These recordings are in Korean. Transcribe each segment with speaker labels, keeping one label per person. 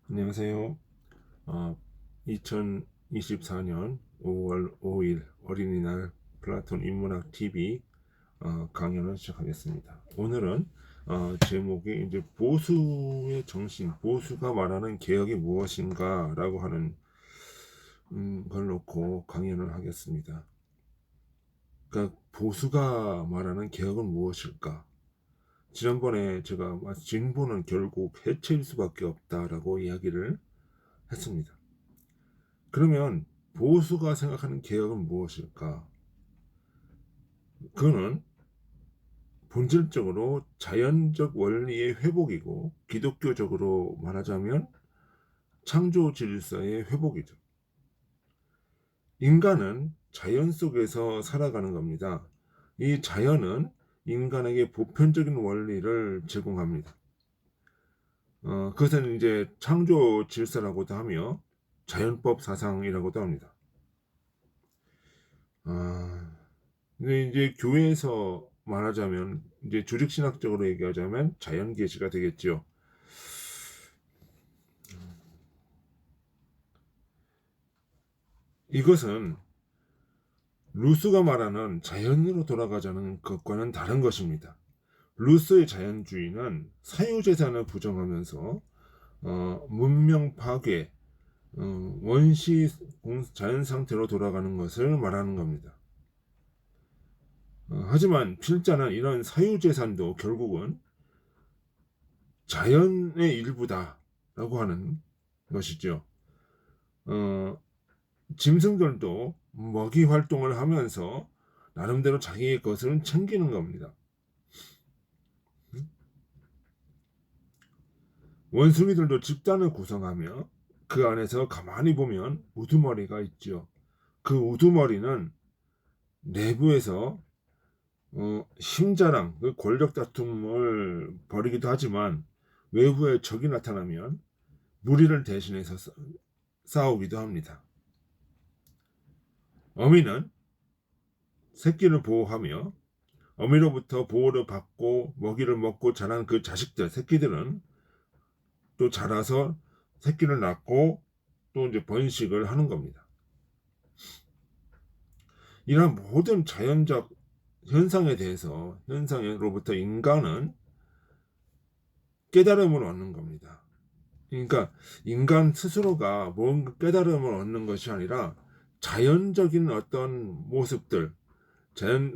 Speaker 1: 안녕하세요. 2024년 5월 5일 어린이날 플라톤 인문학 TV 강연을 시작하겠습니다. 오늘은 제목이 이제 보수의 정신, 보수가 말하는 개혁이 무엇인가라고 하는 걸 놓고 강연을 하겠습니다. 그러니까 보수가 말하는 개혁은 무엇일까? 지난번에 제가 진보는 결국 해체일 수밖에 없다라고 이야기를 했습니다. 그러면 보수가 생각하는 개혁은 무엇일까? 그거는 본질적으로 자연적 원리의 회복이고 기독교적으로 말하자면 창조 질서의 회복이죠. 인간은 자연 속에서 살아가는 겁니다. 이 자연은 인간에게 보편적인 원리를 제공합니다. 그것은 이제 창조 질서라고도 하며 자연법 사상이라고도 합니다. 근데 이제 교회에서 말하자면 이제 조직신학적으로 얘기하자면 자연 계시가 되겠죠. 이것은 루스가 말하는 자연으로 돌아가자는 것과는 다른 것입니다. 루스의 자연주의는 사유재산을 부정하면서 문명 파괴, 원시 자연 상태로 돌아가는 것을 말하는 겁니다. 하지만 필자는 이런 사유재산도 결국은 자연의 일부다라고 하는 것이죠. 짐승들도 먹이 활동을 하면서 나름대로 자기의 것을 챙기는 겁니다. 원숭이들도 집단을 구성하며 그 안에서 가만히 보면 우두머리가 있죠. 그 우두머리는 내부에서 힘자랑, 그 권력 다툼을 벌이기도 하지만 외부에 적이 나타나면 무리를 대신해서 싸우기도 합니다. 어미는 새끼를 보호하며 어미로부터 보호를 받고 먹이를 먹고 자란 그 자식들, 새끼들은 또 자라서 새끼를 낳고 또 이제 번식을 하는 겁니다. 이런 모든 자연적 현상으로부터 인간은 깨달음을 얻는 겁니다. 그러니까 인간 스스로가 뭔가 깨달음을 얻는 것이 아니라 자연적인 어떤 모습들,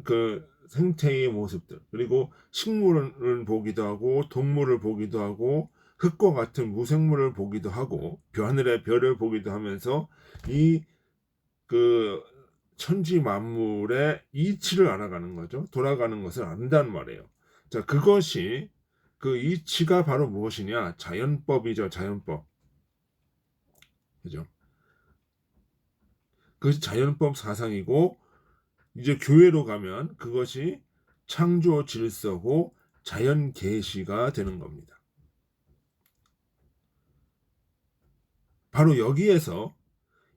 Speaker 1: 그 생태의 모습들, 그리고 식물을 보기도 하고 동물을 보기도 하고 흙과 같은 무생물을 보기도 하고 하늘의 별을 보기도 하면서 이 그 천지 만물의 이치를 알아가는 거죠. 돌아가는 것을 안다는 말이에요. 자, 그것이 그 이치가 바로 무엇이냐? 자연법이죠. 자연법. 그죠? 그것이 자연법 사상이고 이제 교회로 가면 그것이 창조 질서고 자연 계시가 되는 겁니다. 바로 여기에서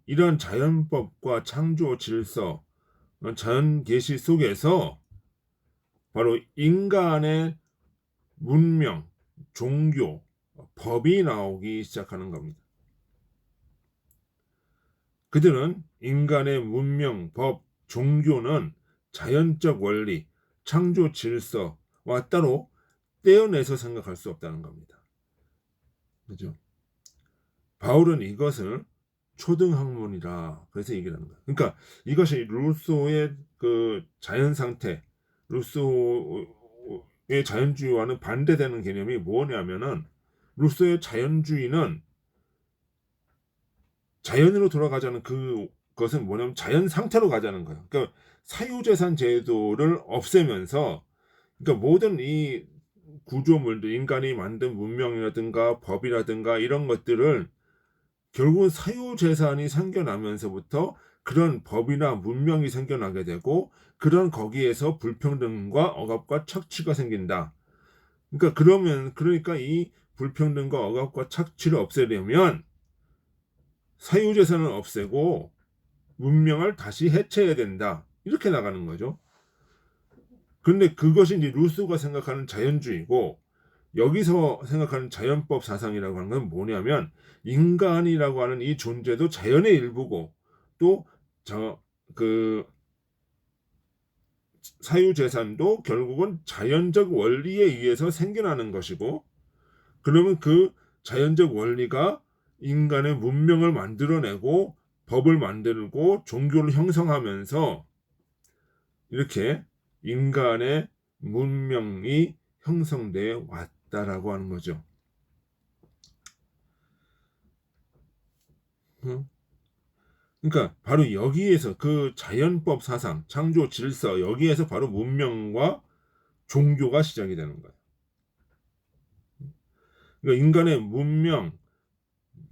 Speaker 1: 이런 자연법과 창조 질서, 자연 계시 속에서 바로 인간의 문명, 종교, 법이 나오기 시작하는 겁니다. 그들은 인간의 문명, 법, 종교는 자연적 원리, 창조 질서와 따로 떼어내서 생각할 수 없다는 겁니다. 그죠? 바울은 이것을 초등학문이라 그래서 얘기를 하는 거예요. 그러니까 이것이 루소의 그 자연 상태, 루소의 자연주의와는 반대되는 개념이 뭐냐면은 루소의 자연주의는 자연으로 돌아가자는 그것은 뭐냐면 자연 상태로 가자는 거예요. 그러니까 사유재산 제도를 없애면서 그러니까 모든 이 구조물들, 인간이 만든 문명이라든가 법이라든가 이런 것들을 결국은 사유재산이 생겨나면서부터 그런 법이나 문명이 생겨나게 되고 그런 거기에서 불평등과 억압과 착취가 생긴다. 그러니까 이 불평등과 억압과 착취를 없애려면 사유재산을 없애고 문명을 다시 해체해야 된다. 이렇게 나가는 거죠. 근데 그것이 이제 루소가 생각하는 자연주의고 여기서 생각하는 자연법 사상이라고 하는 건 뭐냐면 인간이라고 하는 이 존재도 자연의 일부고 또 그 사유재산도 결국은 자연적 원리에 의해서 생겨나는 것이고 그러면 그 자연적 원리가 인간의 문명을 만들어내고 법을 만들고 종교를 형성하면서 이렇게 인간의 문명이 형성되어 왔다라고 하는 거죠. 그러니까 바로 여기에서 그 자연법 사상, 창조 질서 여기에서 바로 문명과 종교가 시작이 되는 거예요. 그러니까 인간의 문명,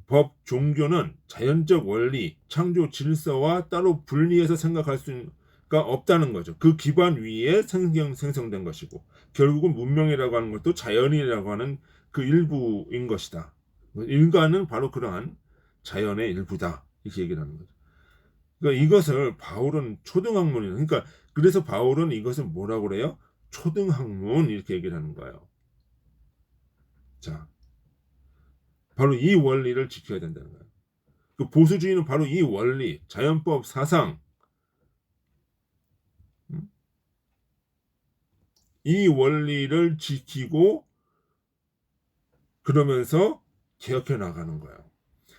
Speaker 1: 법, 종교는 자연적 원리, 창조 질서와 따로 분리해서 생각할 수가 없다는 거죠. 그 기반 위에 생성된 것이고 결국은 문명이라고 하는 것도 자연이라고 하는 그 일부인 것이다. 인간은 바로 그러한 자연의 일부다. 이렇게 얘기를 하는 거죠. 그러니까 이것을 바울은 초등학문이에요. 그러니까 그래서 바울은 이것을 뭐라고 그래요? 초등학문 이렇게 얘기를 하는 거예요. 자, 바로 이 원리를 지켜야 된다는 거예요. 그 보수주의는 바로 이 원리, 자연법 사상, 이 원리를 지키고 그러면서 개혁해 나가는 거예요.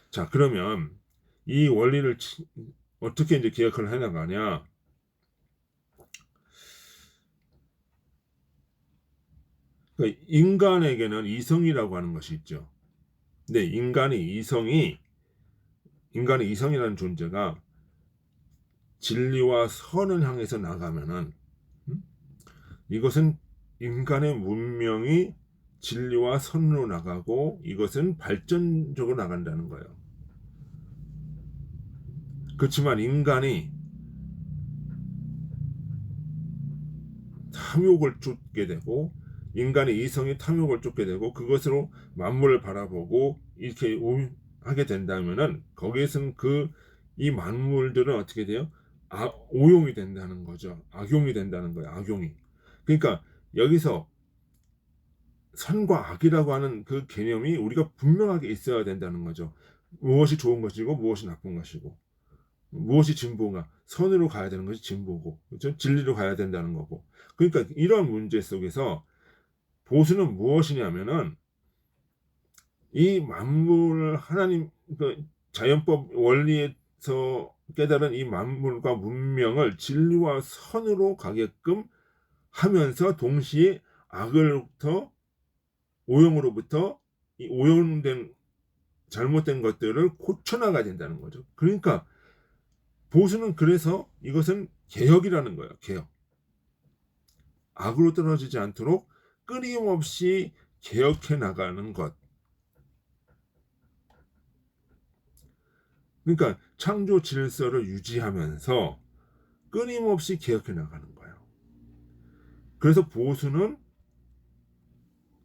Speaker 1: 자, 그러면 이 원리를 어떻게 이제 개혁을 해 나가냐? 그러니까 인간에게는 이성이라고 하는 것이 있죠. 근데 인간의 이성이라는 존재가 진리와 선을 향해서 나가면은 이것은 인간의 문명이 진리와 선으로 나가고 이것은 발전적으로 나간다는 거예요. 그렇지만 인간이 탐욕을 쫓게 되고 인간의 이성이 탐욕을 쫓게 되고 그것으로 만물을 바라보고 이렇게 하게 된다면은 거기에서는 이 만물들은 어떻게 돼요? 오용이 된다는 거죠. 악용이 된다는 거예요. 악용이. 그러니까 여기서 선과 악이라고 하는 그 개념이 우리가 분명하게 있어야 된다는 거죠. 무엇이 좋은 것이고 무엇이 나쁜 것이고 무엇이 진보가 선으로 가야 되는 것이 진보고 그렇죠? 진리로 가야 된다는 거고. 그러니까 이런 문제 속에서 보수는 무엇이냐면은 이 만물 하나님 그 자연법 원리에서 깨달은 이 만물과 문명을 진리와 선으로 가게끔 하면서 동시에 악으로부터 오용으로부터 이 오용된 잘못된 것들을 고쳐나가야 된다는 거죠. 그러니까 보수는 그래서 이것은 개혁이라는 거예요. 개혁. 악으로 떨어지지 않도록 끊임없이 개혁해 나가는 것. 그러니까 창조 질서를 유지하면서 끊임없이 개혁해 나가는 거예요. 그래서 보수는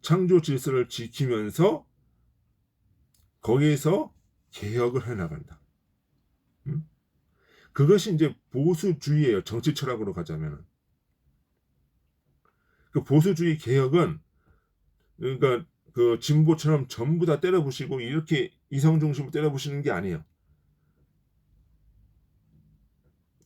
Speaker 1: 창조 질서를 지키면서 거기에서 개혁을 해 나간다. 그것이 이제 보수주의예요. 정치 철학으로 가자면. 그 보수주의 개혁은 그러니까 그 진보처럼 전부 다 때려부시고 이렇게 이성 중심으로 때려부시는 게 아니에요.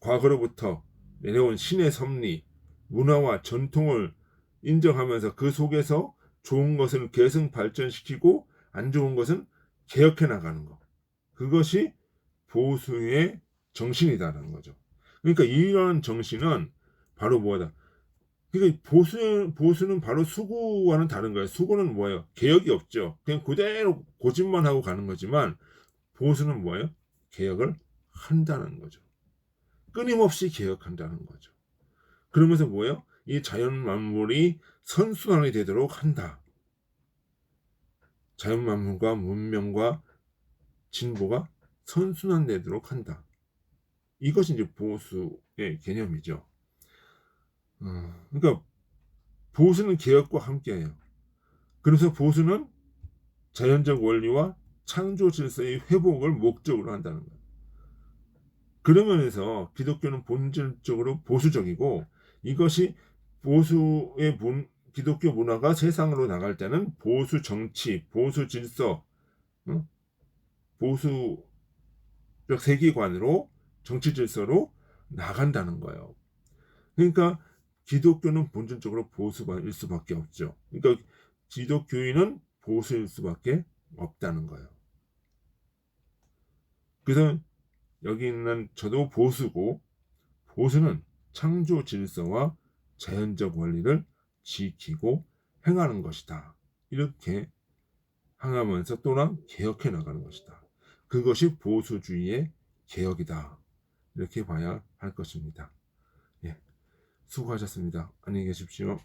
Speaker 1: 과거로부터 내려온 신의 섭리, 문화와 전통을 인정하면서 그 속에서 좋은 것을 계승 발전시키고 안 좋은 것은 개혁해 나가는 것. 그것이 보수의 정신이다라는 거죠. 그러니까 이런 정신은 바로 뭐다? 그러니까 보수는 바로 수구와는 다른 거예요. 수구는 뭐예요? 개혁이 없죠. 그냥 그대로 고집만 하고 가는 거지만 보수는 뭐예요? 개혁을 한다는 거죠. 끊임없이 개혁한다는 거죠. 그러면서 뭐예요? 이 자연 만물이 선순환이 되도록 한다. 자연 만물과 문명과 진보가 선순환되도록 한다. 이것이 이제 보수의 개념이죠. 그러니까 보수는 개혁과 함께해요. 그래서 보수는 자연적 원리와 창조 질서의 회복을 목적으로 한다는 거예요. 그런 면에서 기독교는 본질적으로 보수적이고 이것이 보수의 기독교 문화가 세상으로 나갈 때는 보수 정치, 보수 질서, 어? 보수적 세계관으로 정치 질서로 나간다는 거예요. 그러니까 기독교는 본질적으로 보수일 수밖에 없죠. 그러니까 기독교인은 보수일 수밖에 없다는 거예요. 그래서 여기 있는 저도 보수고, 보수는 창조 질서와 자연적 원리를 지키고 행하는 것이다. 이렇게 항하면서 또한 개혁해 나가는 것이다. 그것이 보수주의의 개혁이다. 이렇게 봐야 할 것입니다. 예, 수고하셨습니다. 안녕히 계십시오.